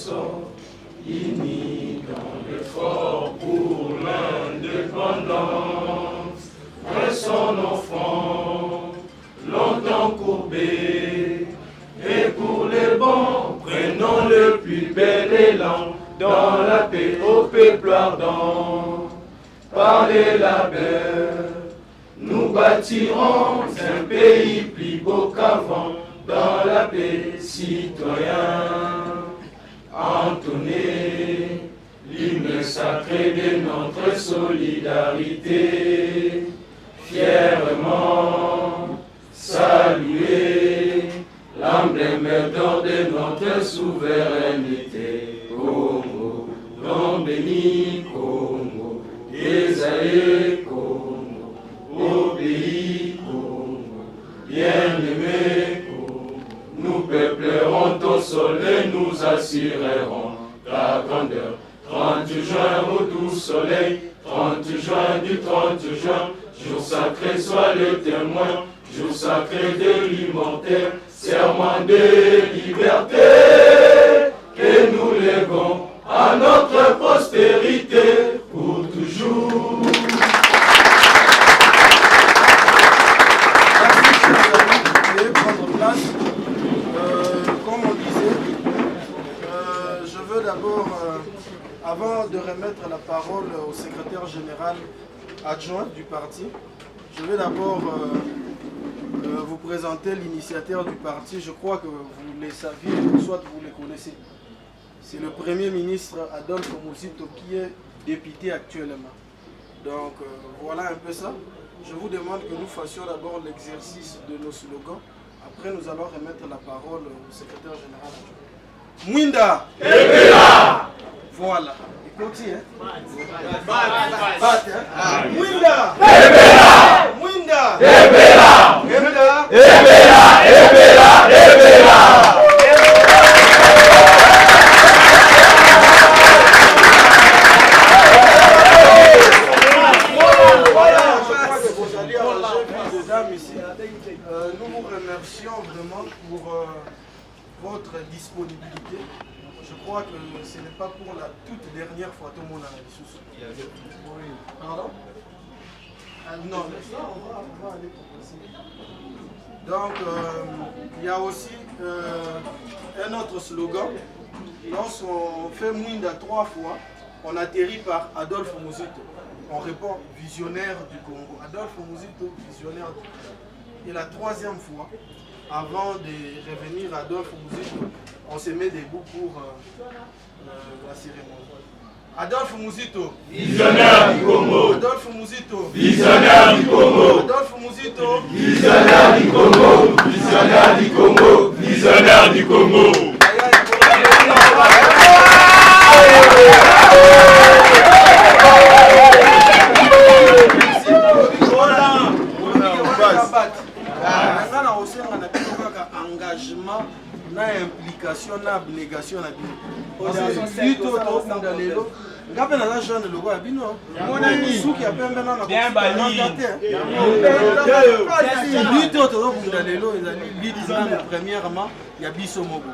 ressort, unis dans l'effort pour l'indépendance. Près son enfant, longtemps courbé, et pour les bons, prenons le plus bel élan, dans la paix au peuple ardent. Par les labeurs, nous bâtirons un pays plus beau qu'avant, dans la paix citoyen. Entonnez l'hymne sacré de notre solidarité, fièrement saluer l'emblème d'or de notre souveraineté. Congo, grand béni Congo, Esaïe Congo, au pays Congo, bien-aimé Congo, nous peuplerons ton soleil, nous assurerons ta grandeur. 30 juin au doux soleil, 30 juin du 30 juin, jour sacré soit le témoin, jour sacré de l'immortel, serment de liberté, que nous léguons à notre postérité pour toujours. Prendre place. Comme on disait, je veux d'abord, avant de remettre la parole au secrétaire général adjoint du parti, je vais d'abord vous présenter l'initiateur du parti. Je crois que vous les saviez, soit vous les connaissez. C'est le Premier ministre Adolphe Muzito qui est député actuellement. Donc voilà un peu ça. Je vous demande que nous fassions d'abord l'exercice de nos slogans. Après, nous allons remettre la parole au secrétaire général. Mwinda Ebela. Voilà. Et continue. Hein? Mwinda Ebela. Mwinda Ebela. Ebela. Ebela. Ebela. Ebela. Nous vous remercions vraiment pour votre disponibilité. Je crois que ce n'est pas pour la toute dernière fois tout le monde a la dissous. Pardon? Non, mais ça, on va aller progresser. Donc, il y a aussi un autre slogan. Lorsqu'on fait Mwinda 3 fois, on atterrit par Adolphe Muzito. On répond visionnaire du Congo. Adolphe Muzito, visionnaire du Congo. Et la 3e fois, avant de revenir à Adolphe Muzito, on se met debout pour la cérémonie. Adolphe Muzito, visionnaire du Congo. Adolphe Muzito, visionnaire du Congo. Adolphe Muzito, visionnaire du Congo. Visionnaire du Congo. Visionnaire du Congo. Engagement, na implication, na abnégation na bino. Lutte autour lelo. Ngape na jeune logo ya bino. Suki ya pembe na na. Bien bali. Lutte autour lelo ezali lutte na premièrement ya biso moko.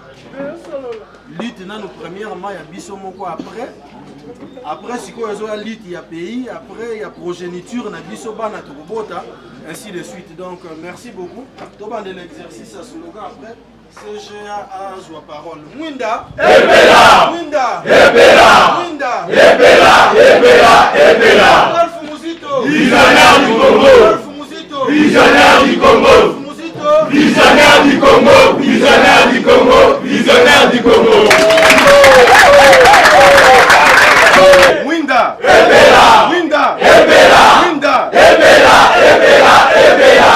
Lutte na premièrement ya biso moko après sikoyo ezo ya lutte ya pays, après ya progéniture na biso bana tokobota. Ainsi de suite. Donc, merci beaucoup. Toban de l'exercice à slogan après. CGA a la parole. Mwinda Ebela. Mwinda Ebela. Mwinda Ebela. Ebela. Ebela. Adolphe Muzito, visionnaire du Congo. Adolphe Muzito, visionnaire du Congo. Muzito, visionnaire du Congo. Visionnaire du Congo. Visionnaire du Congo. Mwinda Ebela. Mwinda Ebela. Mwinda Ebela. Ebela. Ebela.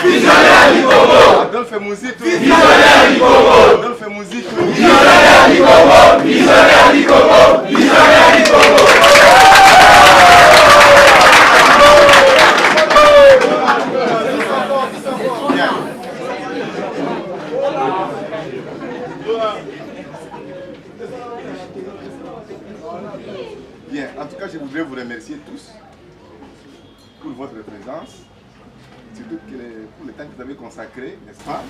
Visionnaire du Congo. Adolphe Muzito, visionnaire du Congo. Adolphe Muzito, visionnaire du Congo. Visionnaire du Congo. Visionnaire du Congo. Bien, en tout cas, je voudrais vous remercier tous pour votre présence. surtout que pour le temps que vous avez consacré, n'est-ce pas,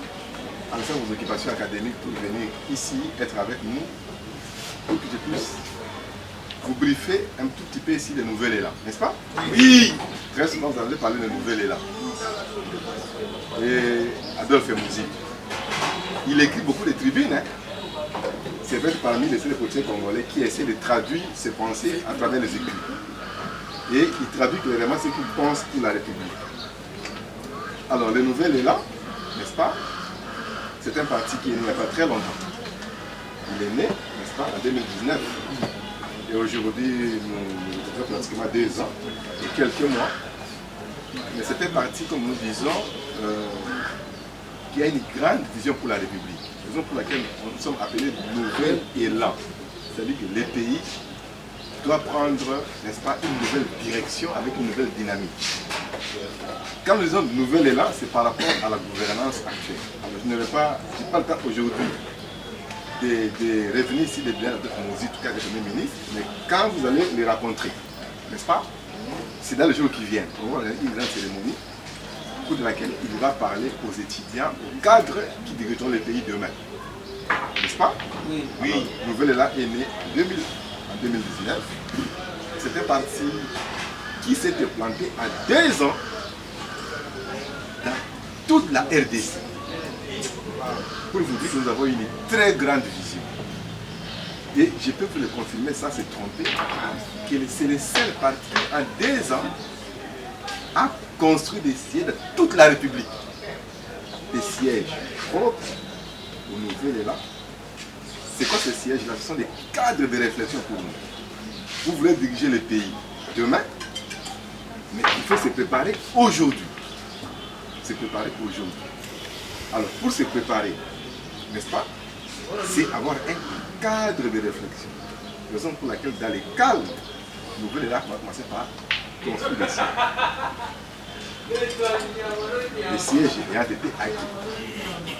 en laissant vos occupations académiques pour venir ici, être avec nous, pour que je puisse vous briefer un tout petit peu ici des nouvelles élan, n'est-ce pas? Oui. Très souvent, vous allez parler de nouvelles élan. Et Adolphe Mouzi, il écrit beaucoup de tribunes, hein. C'est vrai parmi les politiciens congolais qui essaient de traduire ses pensées à travers les écrits. Et il traduit clairement ce qu'il pense pour la République. Alors, le nouvel élan, n'est-ce pas? C'est un parti qui est né il n'y a pas très longtemps. Il est né, n'est-ce pas, en 2019. Et aujourd'hui, nous avons pratiquement 2 ans et quelques mois. Mais c'est un parti, comme nous disons, qui a une grande vision pour la République. Raison pour laquelle nous sommes appelés nouvel élan. C'est-à-dire que les pays doivent prendre, n'est-ce pas, une nouvelle direction avec une nouvelle dynamique. Quand nous disons nouvel élan, c'est par rapport à la gouvernance actuelle. Alors, je n'ai pas le temps aujourd'hui de revenir ici, de bien nous tout cas le Premier ministre, mais quand vous allez les rencontrer, n'est-ce pas, c'est dans les jours qui viennent. On va avoir une grande cérémonie au cours de laquelle il va parler aux étudiants, aux cadres qui dirigeront les pays demain. N'est-ce pas? Oui. Alors, nouvel élan est né en 2019. C'est un parti qui s'est planté à 2 ans dans toute la RDC. Pour vous dire que nous avons une très grande vision. Et je peux vous le confirmer, ça c'est trompé, que c'est le seul parti qui, en 2 ans, a construit des sièges dans toute la République. Des sièges propres au nouvel élan. C'est quoi ces sièges-là? Ce sont des cadres de réflexion pour nous. Vous voulez diriger le pays demain, mais il faut se préparer aujourd'hui. Se préparer aujourd'hui. Alors, pour se préparer, n'est-ce pas, c'est avoir un cadre de réflexion. Raison pour laquelle, dans les cadres, nous voulons là commencer par construire des sièges. Les sièges ayant été acquis.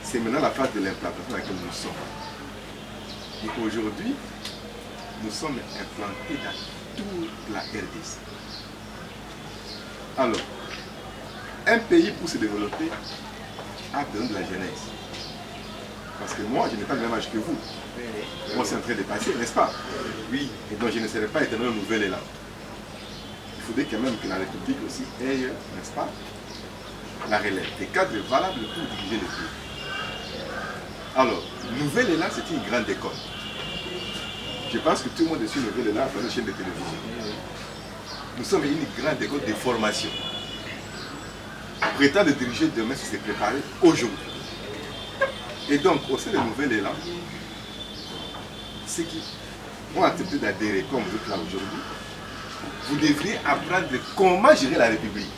C'est maintenant la phase de l'implantation dans laquelle nous sommes. Et aujourd'hui, nous sommes implantés dans toute la RDC. Alors, un pays pour se développer a besoin de la jeunesse. Parce que moi, je n'ai pas le même âge que vous. Moi, c'est en train de passer, n'est-ce pas? Oui. Et donc, je ne serai pas éternel nouvel élan. Il faudrait quand même que la République aussi ait, n'est-ce pas, la relève. Des cadres valables pour diriger le pays. Alors, nouvel élan, c'est une grande école. Je pense que tout le monde est sur nouvel élan dans une chaîne de télévision. Nous sommes une grande école de formation. Prétendre diriger demain, c'est se préparer aujourd'hui. Et donc, au sein de nouvel élan, ceux qui vont accepter d'adhérer comme vous êtes là aujourd'hui, vous devriez apprendre comment gérer la République.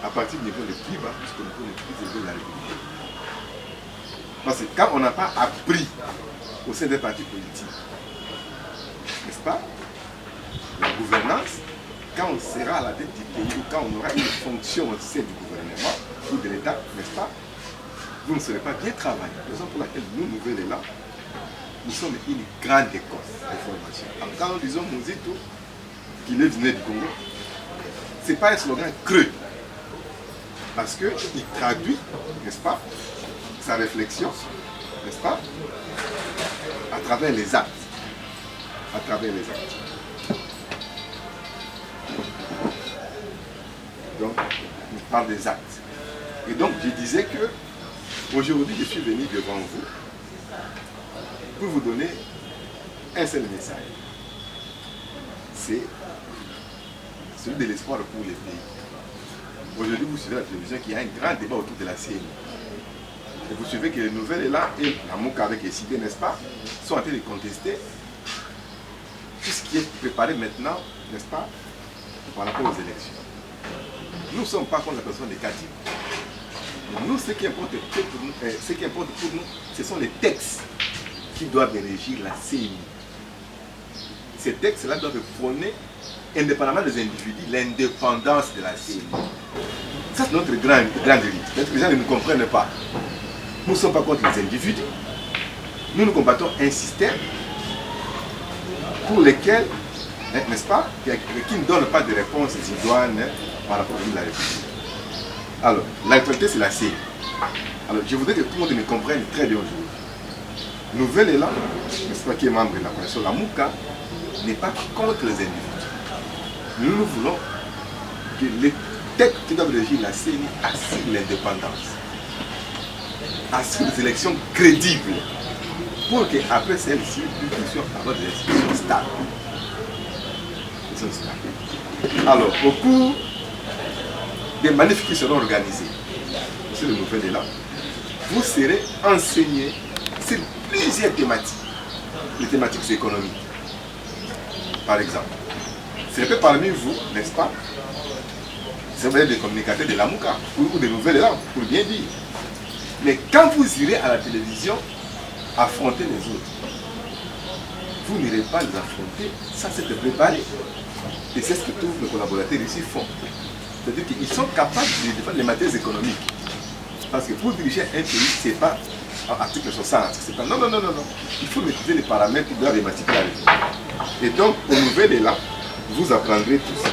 À partir du niveau le plus bas jusqu'au niveau le plus élevé de la République. Parce que quand on n'a pas appris au sein des partis politiques, n'est-ce pas, la gouvernance, quand on sera à la tête du pays ou quand on aura une fonction au sein du gouvernement ou de l'État, n'est-ce pas, vous ne serez pas bien travaillé. Raison pour laquelle nous, nouvel élan, nous sommes une grande école de formation. Alors, quand nous disons Mouzito, qu'il est venu du Congo, ce n'est pas un slogan creux. Parce qu'il traduit, n'est-ce pas, sa réflexion, n'est-ce pas, à travers les actes. À travers les actes. Donc, on parle des actes. Et donc, je disais que aujourd'hui, je suis venu devant vous pour vous donner un seul message. C'est celui de l'espoir pour les pays. Aujourd'hui, vous suivez la télévision qui a un grand débat autour de la CNI. Et vous suivez que les nouvelles là et la MOUC avec les cités, n'est-ce pas, sont en train de contester tout ce qui est préparé maintenant, n'est-ce pas, par rapport aux élections. Nous ne sommes pas contre la personne des cadres. Nous, ce qui importe pour nous, ce sont les textes qui doivent régir la CNI. Ces textes-là doivent prôner, indépendamment des individus, l'indépendance de la CNI. Ça, c'est notre grande élite. Les gens ne nous comprennent pas. Nous ne sommes pas contre les individus. Nous combattons un système pour lequel n'est-ce pas, qui ne donne pas de réponse idoine par rapport à la République. Alors, l'actualité, c'est la CENI. Alors, je voudrais que tout le monde me comprenne très bien aujourd'hui. Nouvel Élan, n'est-ce pas, qui est membre de la coalition, la MOUCA, n'est pas contre les individus. Nous voulons que les textes qui doivent régir la CENI assurent l'indépendance, assurent des élections crédibles, pour qu'après celle-ci, nous puissions avoir des institutions stables. Alors, au cours des manifs qui seront organisés, c'est le Nouvel Élan, vous serez enseignés sur plusieurs thématiques, les thématiques économiques. Par exemple, c'est parmi vous, n'est-ce pas, c'est des communicateurs de la MOUCA ou des Nouvel Élan, pour bien dire. Mais quand vous irez à la télévision affronter les autres, vous n'irez pas les affronter sans s'être préparé. Et c'est ce que tous nos collaborateurs ici font. C'est-à-dire qu'ils sont capables de défendre les matières économiques. Parce que pour diriger un pays, ce n'est pas article 60. C'est pas, non. Il faut maîtriser les paramètres de la thématique. Et donc, au Nouvel Élan, vous apprendrez tout ça.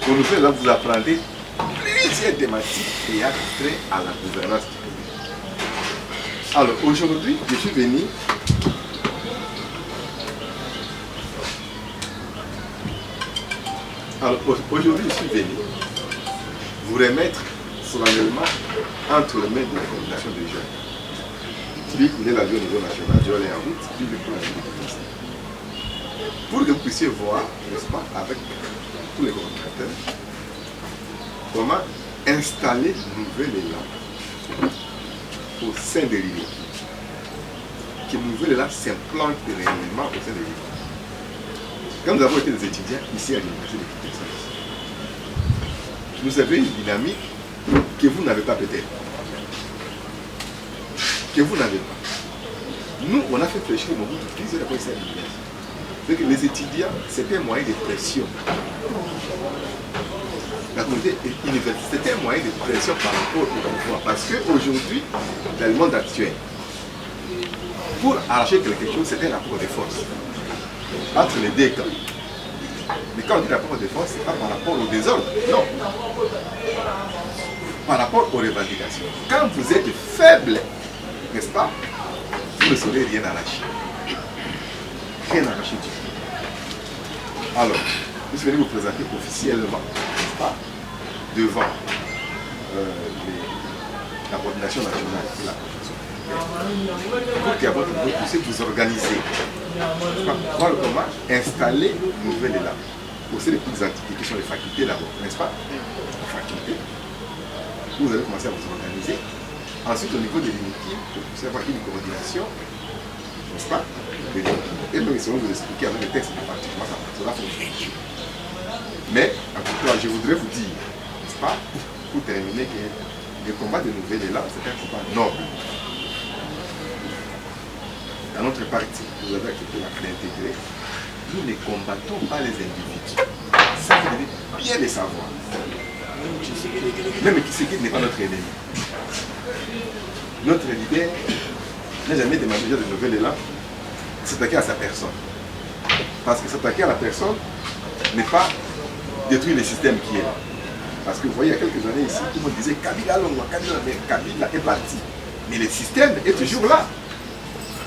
Au Nouvel Élan, vous apprendrez plusieurs thématiques et trait à la gouvernance du pays. Alors, aujourd'hui, je suis venu vous remettre solennellement entre les mains de la coordination des jeunes. Lui, il est la vie au niveau national, je l'ai en route, lui, il est pour la vie de conseil. Pour que vous puissiez voir, n'est-ce pas, avec tous les communicateurs, comment installer le Nouvel Élan au sein de l'île. Que le Nouvel Élan s'implante réellement au sein de l'île. Quand nous avons été des étudiants ici à l'université de Texas, nous avions une dynamique que vous n'avez pas peut-être. Que vous n'avez pas. Nous, on a fait fléchir le moment de plusieurs fois ici à l'université. C'est que les étudiants, c'était un moyen de pression. La communauté universitaire, c'était un moyen de pression par rapport au pouvoir. Parce qu'aujourd'hui, dans le monde actuel, pour arracher quelque chose, c'était un rapport de force entre les deux camps. Mais quand on dit rapport de force, ce n'est pas par rapport au désordre, non. Par rapport aux revendications. Quand vous êtes faible, n'est-ce pas, vous ne saurez rien arracher. Rien arracher du tout. Alors, je suis venu vous présenter officiellement, n'est-ce pas, devant la coordination nationale de la construction. Pour qu'à votre niveau, vous puissiez vous organiser. Voir comment installer le Nouvel Élan. Aussi les petites entités qui sont les facultés d'abord, n'est-ce pas? Les facultés. Vous allez commencer à vous organiser. Ensuite, au niveau de l'unité, vous puissiez avoir une coordination, n'est-ce pas? Et même ils seront vous expliquer avec les textes de parti comment cela fonctionne. Mais, en tout cas, je voudrais vous dire, n'est-ce pas, pour terminer, que le combat de Nouvel Élan, c'est un combat noble. Dans notre parti, vous avez accepté l'intégrer. Nous ne combattons pas les individus. Ça, vous devez bien le savoir. Même Tshisekedi n'est pas notre ennemi. Notre leader n'a jamais demandé de Nouvel Élan de s'attaquer à sa personne. Parce que s'attaquer à la personne n'est pas détruire le système qui est là. Parce que vous voyez, il y a quelques années ici, tout le monde disait Kabila Longwa, Kabila est parti. Mais le système est toujours là.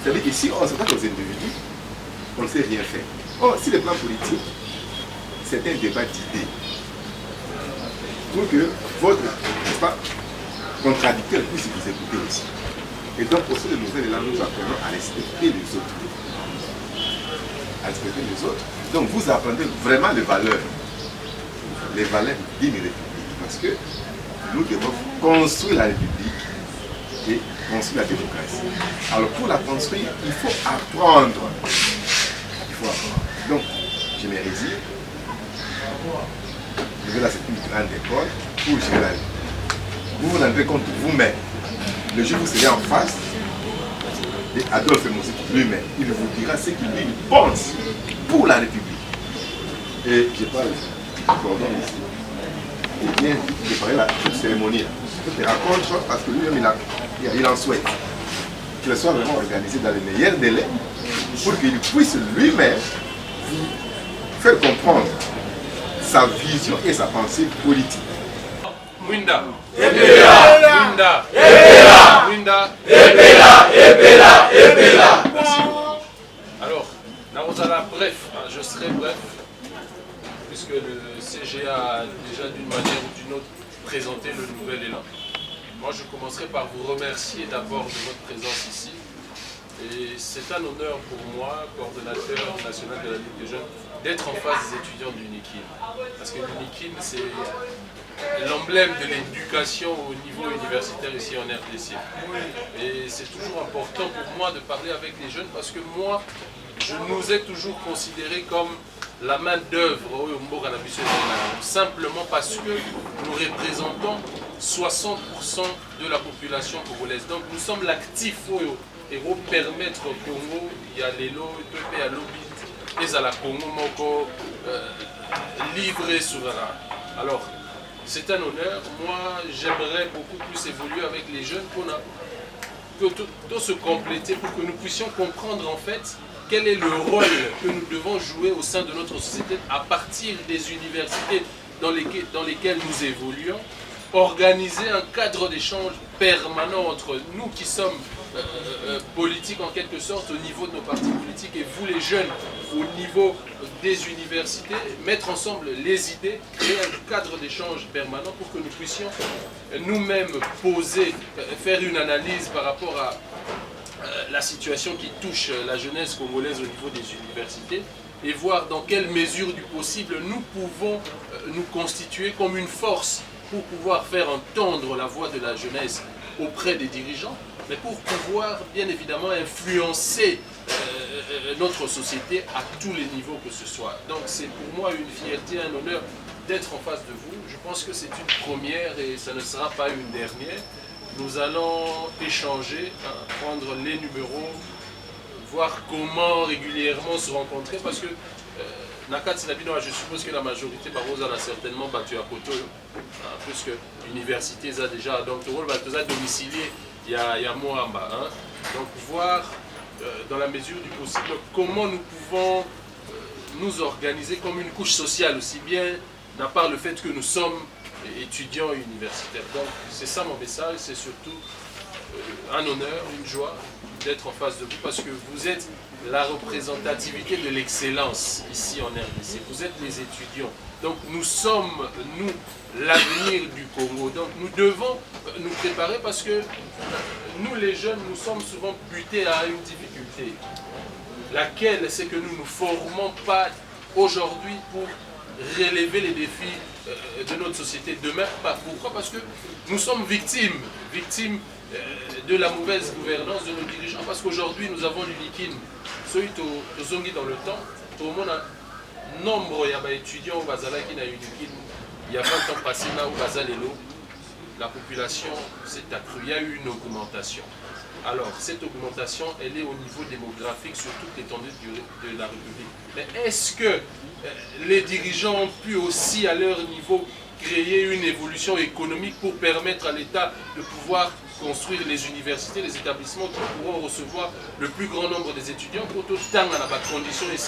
C'est-à-dire que si on s'attaque aux individus, on ne sait rien faire. Or, si le plan politique, c'est un débat d'idées, pour que votre contradicteur puisse vous écouter aussi. Et donc, au sein de Nouvel Élan, nous apprenons à respecter les autres. À respecter les autres. Donc, vous apprenez vraiment les valeurs d'une république. Parce que nous devons construire la république et construire la démocratie. Alors, pour la construire, il faut apprendre. Il faut apprendre. Donc, je me résille. Là, c'est une grande école pour gérer la vie. Vous vous rendrez compte vous-même. Le jour où vous serez en face, et Adolphe Moussi lui-même, il vous dira ce qu'il pense pour la République. Et je parle du cordon ici. Il vient préparer la cérémonie. Il te raconte chose parce que lui-même, il en souhaite. qu'il soit vraiment organisé dans les meilleurs délais pour qu'il puisse lui-même faire comprendre sa vision et sa pensée politique. Mwinda Mwinda Mwinda Merci. Alors, Narozala, bref, je serai bref, puisque le CGA a déjà d'une manière ou d'une autre présenté le nouvel élan. Moi, je commencerai par vous remercier d'abord de votre présence ici. Et c'est un honneur pour moi, coordonnateur national de la Ligue des Jeunes, d'être en face des étudiants d'Unikin. Parce que l'Unikin, c'est l'emblème de l'éducation au niveau universitaire ici en RDC. Et c'est toujours important pour moi de parler avec les jeunes parce que moi, je nous ai toujours considérés comme la main d'œuvre simplement parce que nous représentons 60% de la population congolaise. Donc nous sommes l'actif et permettre au Congo, il y a l'élo, il y a l'obit, et à la Congo, moko livré souverain. Alors, c'est un honneur. Moi, j'aimerais beaucoup plus évoluer avec les jeunes pour tout se compléter, pour que nous puissions comprendre en fait quel est le rôle que nous devons jouer au sein de notre société à partir des universités dans lesquelles nous évoluons, organiser un cadre d'échange permanent entre nous qui sommes politiques en quelque sorte au niveau de nos partis politiques et vous les jeunes au niveau des universités, mettre ensemble les idées, créer un cadre d'échange permanent pour que nous puissions nous-mêmes poser, faire une analyse par rapport à la situation qui touche la jeunesse congolaise au niveau des universités et voir dans quelle mesure du possible nous pouvons nous constituer comme une force pour pouvoir faire entendre la voix de la jeunesse auprès des dirigeants, mais pour pouvoir bien évidemment influencer notre société à tous les niveaux que ce soit. Donc c'est pour moi une fierté, un honneur d'être en face de vous. Je pense que c'est une première et ça ne sera pas une dernière. Nous allons échanger, prendre les numéros, voir comment régulièrement se rencontrer parce que je suppose que la majorité Barroso a certainement battu à Koto, puisque l'université a déjà, donc tout le monde va domicilié il y a Moamba. Donc voir dans la mesure du possible comment nous pouvons nous organiser comme une couche sociale, aussi bien à part le fait que nous sommes étudiants universitaires. Donc c'est ça mon message, c'est surtout un honneur, une joie d'être en face de vous parce que vous êtes la représentativité de l'excellence ici en RDC. Vous êtes les étudiants. Donc nous sommes, nous, l'avenir du Congo. Donc nous devons nous préparer parce que nous les jeunes, nous sommes souvent butés à une difficulté. Laquelle c'est que nous ne nous formons pas aujourd'hui pour relever les défis de notre société demain. Pourquoi? Parce que nous sommes victimes de la mauvaise gouvernance de nos dirigeants. Parce qu'aujourd'hui, nous avons l'Unikin, celui de Zongi dans le temps, tout le monde a nombre d'étudiants au Bazala qui n'a Unikin. Il y a 20 ans passé là au Bazalelo, la population s'est accrue. Il y a eu une augmentation. Alors, cette augmentation, elle est au niveau démographique sur toute l'étendue de la République. Mais est-ce que les dirigeants ont pu aussi, à leur niveau, créer une évolution économique pour permettre à l'État de pouvoir construire les universités, les établissements qui pourront recevoir le plus grand nombre des étudiants pour tout temps dans la condition et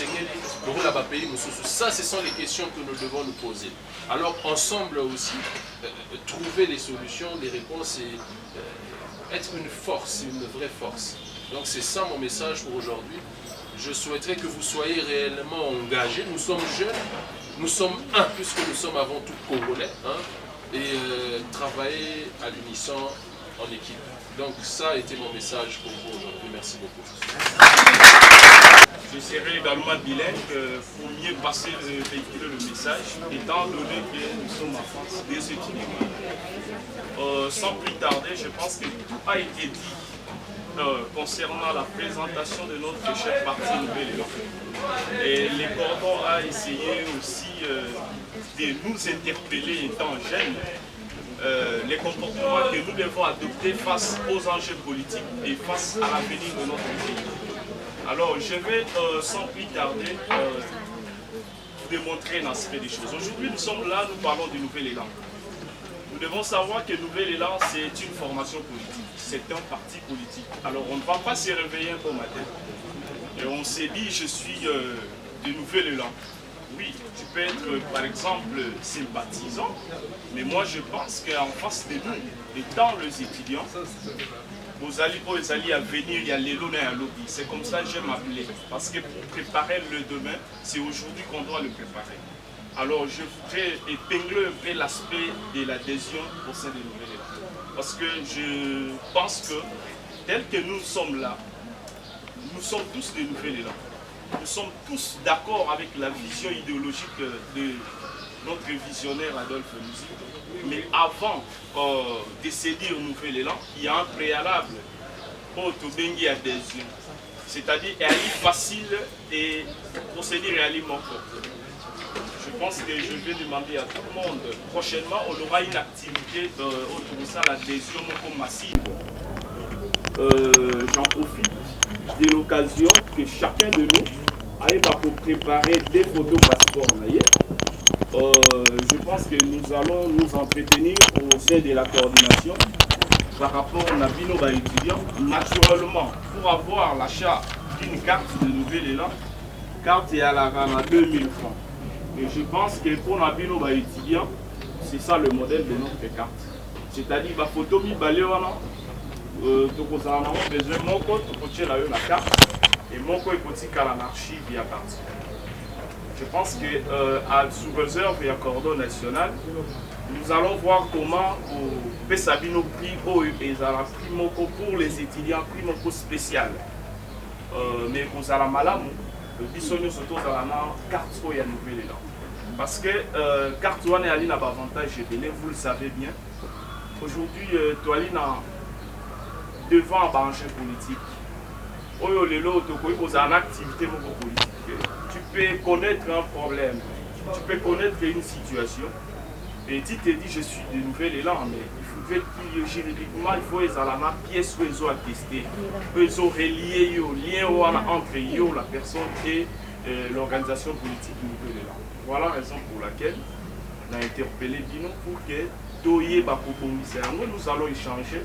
pour la pays. Ça, ce sont les questions que nous devons nous poser. Alors, ensemble aussi, trouver les solutions, les réponses et être une force, une vraie force. Donc c'est ça mon message pour aujourd'hui. Je souhaiterais que vous soyez réellement engagés. Nous sommes jeunes, nous sommes un, puisque nous sommes avant tout Congolais, et travailler à l'unisson en équipe. Donc ça a été mon message pour vous aujourd'hui. Merci beaucoup. Je serai également bilingue pour mieux passer, véhiculer le message, étant donné que nous sommes en France dès ce dîner. Sans plus tarder, je pense que tout a été dit concernant la présentation de notre chef parti Nouvel Élan. Et les cordons a essayé aussi de nous interpeller étant jeunes, les comportements que nous devons adopter face aux enjeux politiques et face à l'avenir de notre pays. Alors, je vais sans plus tarder vous démontrer un aspect des choses. Aujourd'hui, nous sommes là, nous parlons du Nouvel Élan. Nous devons savoir que Nouvel Élan, c'est une formation politique, c'est un parti politique. Alors on ne va pas se réveiller un bon matin et on s'est dit je suis de Nouvel Élan. Oui, tu peux être par exemple sympathisant, mais moi je pense qu'en face de nous, étant les étudiants, vous allez à venir, il y a l'élo et à lobby. C'est comme ça que j'aime m'appeler. Parce que pour préparer le demain, c'est aujourd'hui qu'on doit le préparer. Alors je voudrais épingler un peu l'aspect de l'adhésion au sein de Nouvel Élan. Parce que je pense que tel que nous sommes là, nous sommes tous de Nouvel Élan. Nous sommes tous d'accord avec la vision idéologique de notre visionnaire Adolphe Muzik. Mais avant de se dire Nouvel Élan, il y a un préalable pour Tobengi adhésion. C'est-à-dire, elle est facile et procéder réellement. Je pense que je vais demander à tout le monde, prochainement, on aura une activité autour de ça, l'adhésion massive. J'en profite de l'occasion que chacun de nous arrive à préparer des photos passeports. Je pense que nous allons nous entretenir au sein de la coordination par rapport à Nabino étudiants. Naturellement, pour avoir l'achat d'une carte de Nouvel Élan, carte est à la rame à 2000 francs. Et je pense que pour Nabino étudiants, c'est ça le modèle de notre carte. C'est-à-dire, la photo mi baléwana, nous avons besoin de mon compte pour la carte et mon compte est à l'archive via carte. Je pense que sous réserve et à cordon national, nous allons voir comment on Sabino prix et la prix pour les étudiants, prix spécial. Mais nous allons malam, nous surtout dans la carte et à Nouvel Élan. Parce que carte est un avantage, vous le savez bien. Aujourd'hui, tu es devant un enjeu politique. Tu as une activité politique. Tu peux connaître un problème, tu peux connaître une situation. Et tu te dis, je suis de Nouvel Élan, mais il faut juridiquement, il faut les pièces où ils ont attesté. Ils ont relié le lien entre la personne et l'organisation politique de Nouvel Élan. Voilà la raison pour laquelle on a interpellé Dino pour que nous allons échanger,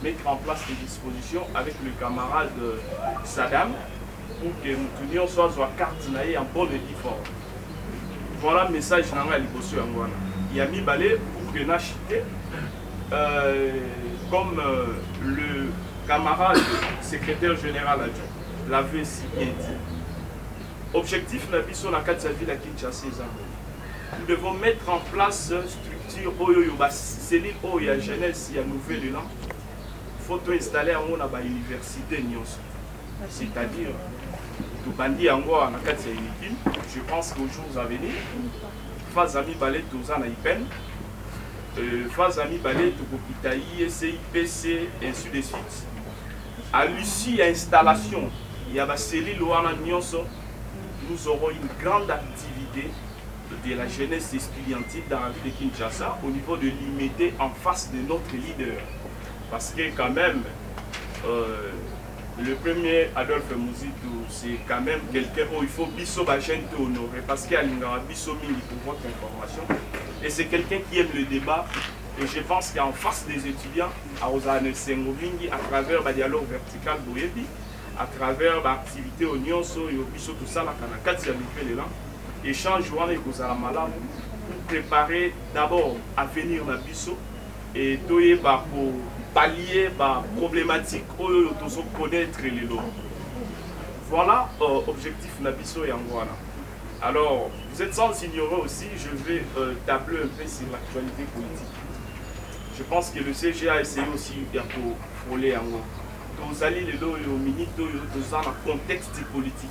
mettre en place des dispositions avec le camarade Saddam pour que nous tenions soit carte en bonne et forme. Voilà le message que j'ai envoyé. Il y a mis balai pour que Nachité, comme le camarade secrétaire général adjoint l'avait si bien dit. Objectif n'a pas sur la carte de ville à Kinshasa. Nous devons mettre en place une structure, cellule où il y a jeunesse, il y a Nouvel Élan. Il faut installer à l'université. C'est-à-dire, je pense qu'aux jours à venir, phase ami ballet tous en IPEN, phase ami ballet tout Kopitaï, CIPC, et ainsi de suite. À l'issue de l'installation, il y a une cellule nous aurons une grande activité de la jeunesse estudiantine dans la ville de Kinshasa au niveau de l'IMET en face de notre leader. Parce que quand même, le premier Adolphe Muzik, c'est quand même quelqu'un où il faut biso bagente honorer parce qu'il y a biso mini pour votre information. Et c'est quelqu'un qui aime le débat. Et je pense qu'en face des étudiants, à travers le dialogue vertical, à travers l'activité au Nyonso et au biso, tout ça, échange pour préparer d'abord à venir dans biso et pour pallier les problématiques où nous devons connaître les lots. Voilà l'objectif de Nabiso et Angwana. Alors, vous êtes sans ignorer aussi, je vais tabler un peu sur l'actualité politique. Je pense que le CG a essayé aussi de frôler Angwana. Vous allez les lots au minute dans un contexte politique,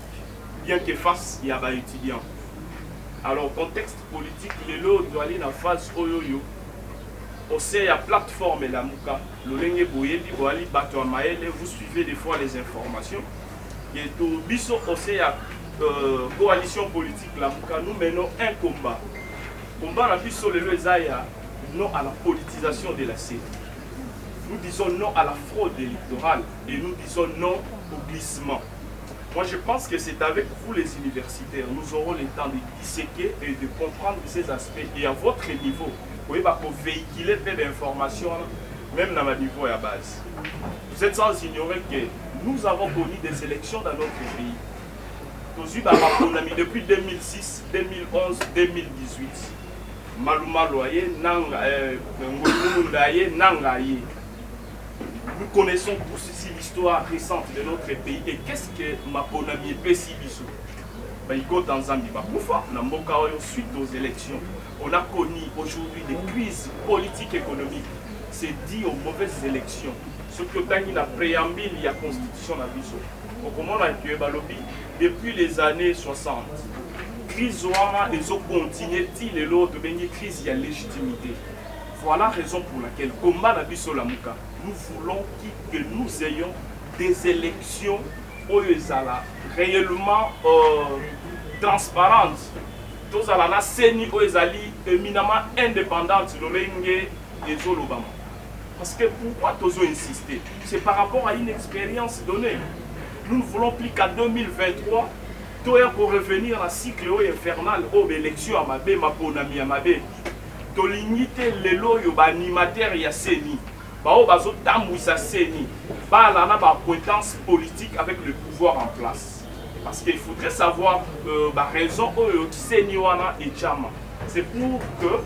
bien que face il y a des étudiants. Alors, contexte politique, les lots doivent aller dans la phase Oyoyo. Aussi, la plateforme et la Mouka, le Boyeli, vous suivez des fois les informations. Et tout biso aussi la coalition politique, la Mouka, nous menons un combat. Combat la biso le Zaya, non à la politisation de la CED. Nous disons non à la fraude électorale et nous disons non au glissement. Moi, je pense que c'est avec vous les universitaires, nous aurons le temps de disséquer et de comprendre ces aspects. Et à votre niveau, Vous pouvez véhiculer plein d'informations, même dans le niveau à base. Vous êtes sans ignorer que nous avons connu des élections dans notre pays. Depuis 2006, 2011, 2018. Maluma Loye, Nangaye. Nous connaissons tous ici l'histoire récente de notre pays. Et qu'est-ce que Maponami Pessi Bissou? Suite aux élections, on a connu aujourd'hui des crises politiques et économiques. C'est dit aux mauvaises élections. Ce que dans la préambule, il y a la constitution de la Bissou. Depuis les années 60, crise ouana et zo continuer les lots de béni crise il y a légitimité. Voilà la raison pour laquelle combat la Bissou la Mouka, nous voulons que nous ayons des élections réellement transparentes. Tous à la CENI éminemment indépendante de l'Olenge et Zolobama. Parce que pourquoi tous insister? C'est par rapport à une expérience donnée. Nous ne voulons plus qu'à 2023, pour revenir à un cycle infernal, aux élections à Mabé, Maponami à Mabé. Tolinité les lois animateurs y a CENI. Bazo Tamouissa CENI. Balana ba acquaintance politique avec le pouvoir en place. Parce qu'il faudrait savoir la raison où CENI wana et Chama. C'est pour que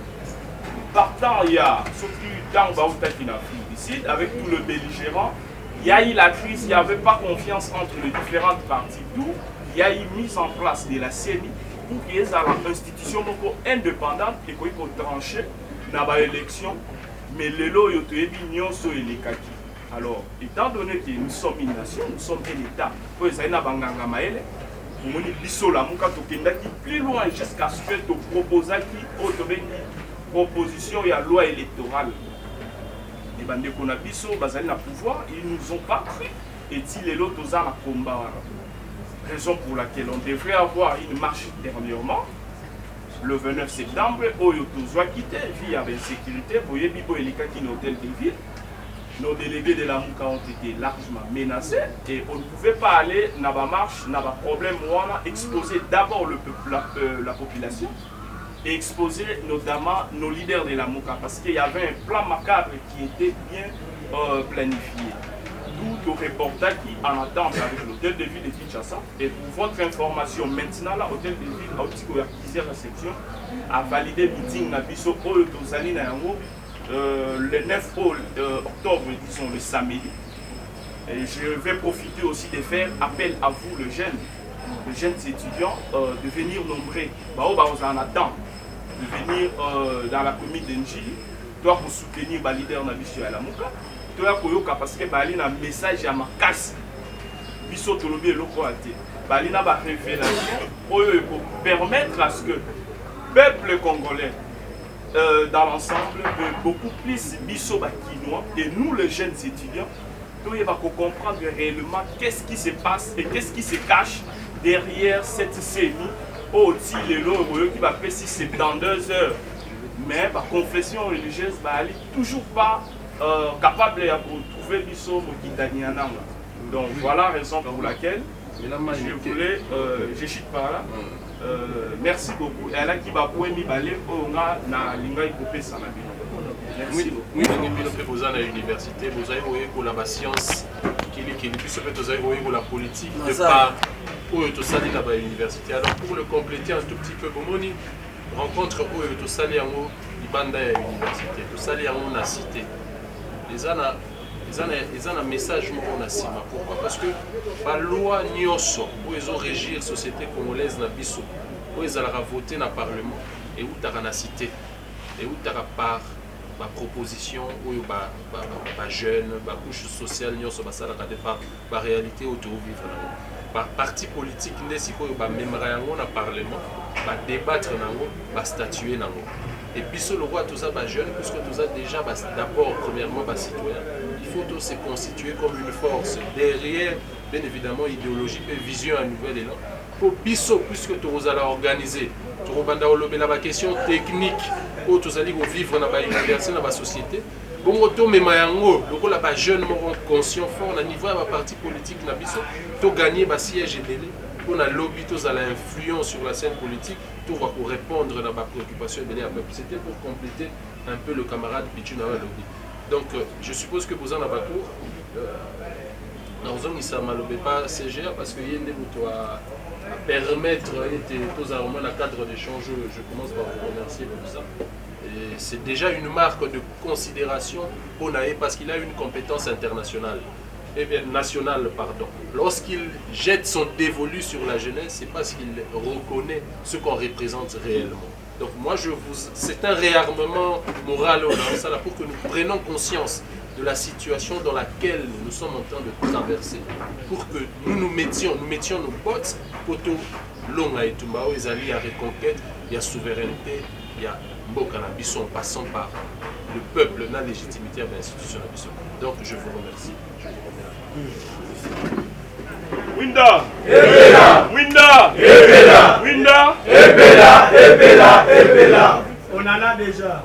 partant il y a surtout dans Baoutakina ici avec tout le belligérant. Il y a eu la crise, il n'y avait pas confiance entre les différentes parties. D'où il y a eu mise en place de la CENI pour qu'il y ait une institution indépendante et qu'il faut trancher dans l'élection. Mais les lois sont les kaki. Alors, étant donné que nous sommes une nation, nous sommes un État, nous sommes plus loin jusqu'à ce que tu proposes une proposition et la loi électorale. Les bandits qu'on a biso, bazali pouvoir, ils nous ont pas pris. Et si les autres ont un combat, raison pour laquelle on devrait avoir une marche dernièrement, le 29 septembre, où ils ont quitté, vie avec sécurité, pour y bibo et les qui hôtel de ville. Nos délégués de la Mouka ont été largement menacés et on ne pouvait pas aller dans la marche, dans le problème où on a exposé d'abord le peuple, la population. Et exposer notamment nos leaders de la Mouka parce qu'il y avait un plan macabre qui était bien planifié. Tout au reportage qui en attente avec l'hôtel de ville de Kinshasa. Et pour votre information, maintenant, l'hôtel de ville a aussi organisé la réception, a validé le meeting Nabiso le 9 octobre, disons le samedi. Et je vais profiter aussi de faire appel à vous, les jeunes étudiants, de venir nombreux. Vous en attend. De venir dans la commune d'Enjili, doit vous soutenir le leader Nabiso à la Mouka. Doit koyoka parce que bali na message à ma casse. Biso tolobi eloko ate. Bali na ba révélation pour permettre à ce que le peuple congolais dans l'ensemble beaucoup plus biso bakinois et nous les jeunes étudiants, doit comprendre réellement qu'est-ce qui se passe et qu'est-ce qui se cache derrière cette CENI. Aussi les lois qui va faire si c'est dans 2 heures. Mais la confession religieuse va toujours pas capable de trouver biso mokitaniana. Donc voilà la raison pour laquelle je voulais, je chute par là. Merci beaucoup. Et là qui va pouvoir m'y baler on a na linga ipopé ça na bino. Merci beaucoup. Oui, vous avez à l'université, vous avez pour la science qui puisse peut-être la politique de part où tout ça dit là-bas à l'université. Alors pour le compléter un tout petit peu, comme on rencontre où tout ça dit en haut, il bande à l'université, tout ça dit en haut na cité. Ils ont un message qu'on a signé. Pourquoi? Parce que la loi Nyoso, où ils ont régir la société congolaise na biso, où ils ont voté dans le Parlement, et où tu as la cité, et où tu as par la proposition, où les jeunes, la couche sociale, Nyoso, la réalité où tu vivre. Par parti politique, il faut même dans le Parlement, débattre, statuer. Et puis, sur le roi, tout ça, jeune, puisque tout ça, déjà, d'abord, premièrement, citoyen, il faut tous se constituer comme une force derrière, bien évidemment, idéologie et vision à nouvel élan. Pour Bisso, puisque tu allez organiser, tu vas la question technique, où tu allez vivre dans l'université, dans la société. Bon, tu mais les jeunes conscients fort, au niveau de la partie politique, tu gagner le siège et délai. pour la lobby, tous à l'influence sur la scène politique, tout va pour répondre à ma préoccupation et peuple. C'était pour compléter un peu le camarade Pichuna lobby. Donc, je suppose que vous en avez cours. Dans un ça ne pas CGA parce qu'il y a des à permettre aux armements le cadre d'échange. Je commence par vous remercier pour ça. C'est déjà une marque de considération pour Naé parce qu'il a une compétence internationale. Eh bien, nationale, pardon. Lorsqu'il jette son dévolu sur la jeunesse, c'est parce qu'il reconnaît ce qu'on représente réellement. Donc moi, c'est un réarmement moral pour que nous prenions conscience de la situation dans laquelle nous sommes en train de traverser, pour que nous mettions nos bottes pour tout long à Etumbao, ils allaient à reconquête, il y a souveraineté, il y a Mbokanabiso en passant par le peuple, la légitimité de l'institution. Donc je vous remercie. Winda! Ebela! Winda! Ebela! Winda! Ebela! Ebela! Ebela! On en a déjà.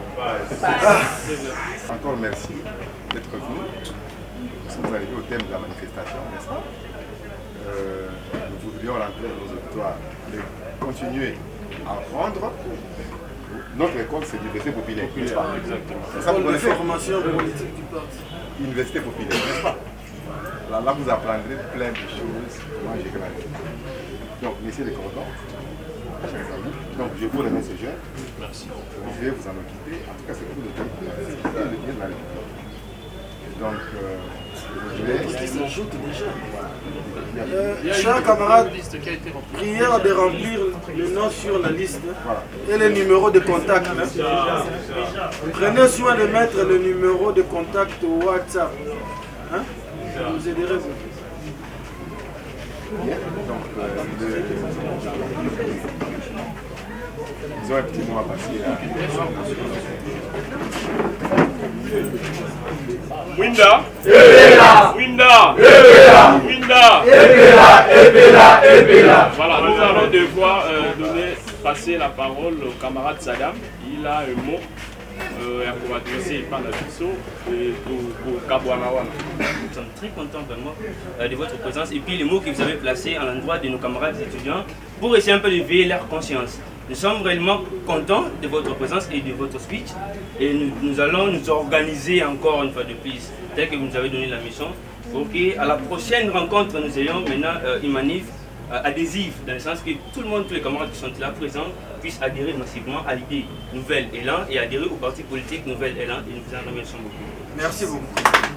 Encore merci d'être venu. Nous arrivés au thème de la manifestation, n'est-ce pas? Nous voudrions rentrer dans nos auditoires et continuer à rendre. Notre école, c'est l'université populaire, n'est-ce pas? Exactement. Ça, vous connaissez? Formation politique du parti. Université populaire, n'est-ce pas? Là, vous apprendrez plein de choses. Moi, j'ai grandi. Donc, messieurs les commandants, chers amis, donc je vous remercie ce jeune. Merci. Je vais vous en occuper. En tout cas, c'est pour le bien de la République. Donc, je vais... s'ajoute déjà. Chers camarades, prière de remplir le nom sur la liste et le numéro de contact. Prenez soin de mettre le numéro de contact au WhatsApp. Hein? Vous aiderez vous. Donc, ils ont un petit mot à passer là. Winda! Ebela! Winda! Ebela! Winda! Ebela! Ebela! Ebela! Voilà, nous allons devoir passer la parole au camarade Saddam. Il a un mot pour adresser par la Bisso et pour Kabouanawana. Nous sommes très contents vraiment de votre présence et puis les mots que vous avez placés à l'endroit de nos camarades étudiants pour essayer un peu de veiller leur conscience. Nous sommes réellement contents de votre présence et de votre speech et nous allons nous organiser encore une fois de plus, tel que vous nous avez donné la mission, pour qu'à la prochaine rencontre nous ayons maintenant une manif adhésive, dans le sens que tout le monde, tous les camarades qui sont là présents, puissent adhérer massivement à l'idée Nouvel Élan et adhérer au parti politique Nouvel Élan et nous vous en remercions beaucoup. Merci beaucoup.